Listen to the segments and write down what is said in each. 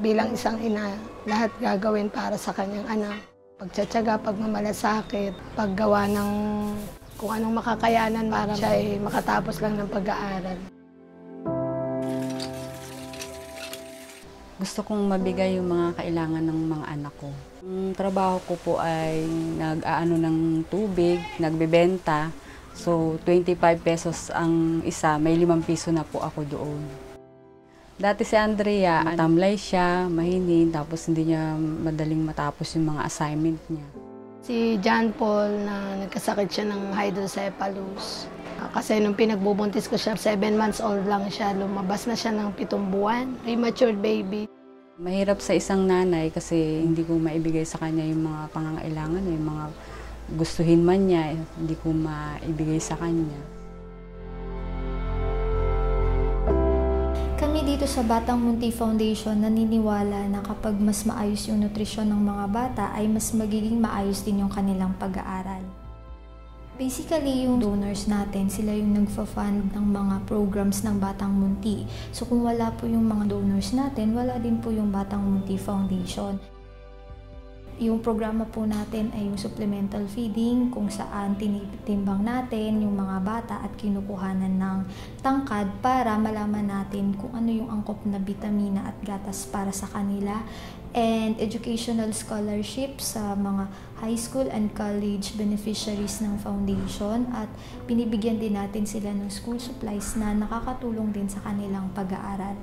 bilang isang ina, lahat gagawin para sa kanyang anak. Pagtsatsaga, pagmamalasakit, paggawa ng kung anong makakayanan para siya ay makatapos lang ng pag-aaral. Gusto kong mabigay yung mga kailangan ng mga anak ko. Ang trabaho ko po ay nag-aano ng tubig, nagbebenta. So, 25 pesos ang isa, may 5 piso na po ako doon. Dati si Andrea, tamlay siya, mahinin, tapos hindi niya madaling matapos yung mga assignment niya. Si John Paul na nagkasakit siya ng hydrocephalus. Kasi nung pinagbubuntis ko siya, 7 months old lang siya, lumabas na siya ng 7 buwan, premature baby. Mahirap sa isang nanay kasi hindi ko maibigay sa kanya yung mga pangangailangan, yung mga gustuhin man niya, hindi ko maibigay sa kanya. Kami dito sa Batang Munti Foundation naniniwala na kapag mas maayos yung nutrisyon ng mga bata ay mas magiging maayos din yung kanilang pag-aaral. Basically, yung donors natin, sila yung nagfa-fund ng mga programs ng Batang Munti. So kung wala po yung mga donors natin, wala din po yung Batang Munti Foundation. Yung programa po natin ay yung supplemental feeding, kung saan tinitimbang natin yung mga bata at kinukuhanan ng tangkad para malaman natin kung ano yung angkop na bitamina at gatas para sa kanila. And educational scholarship sa mga high school and college beneficiaries ng foundation, at binibigyan din natin sila ng school supplies na nakakatulong din sa kanilang pag-aaral.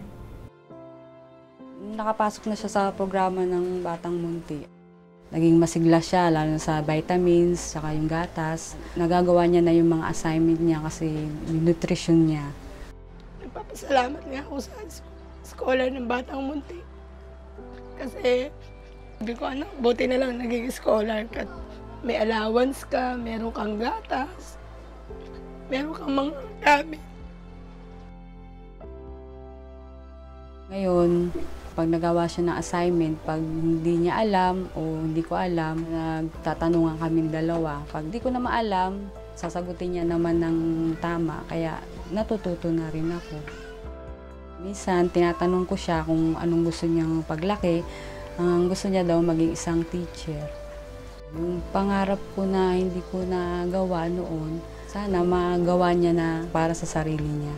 Nakapasok na siya sa programa ng Batang Munti. Naging masigla siya, lalo sa vitamins, saka yung gatas. Nagagawa niya na yung mga assignment niya kasi yung nutrition niya. Nagpapasalamat nga ako sa scholar ng Batang Munti. Kasi sabi ko, anak, buti na lang naging scholar ka. May allowance ka, meron kang gatas, meron kang mga gamit. Ngayon, pag nagawa siya ng assignment, pag hindi niya alam o hindi ko alam, nagtatanungan kaming dalawa. Pag di ko na maalam, sasagutin niya naman ng tama, kaya natututo na rin ako. Minsan, tinatanong ko siya kung anong gusto niyang paglaki. Ang gusto niya daw maging isang teacher. Yung pangarap ko na hindi ko nagawa noon, sana magawa niya na para sa sarili niya.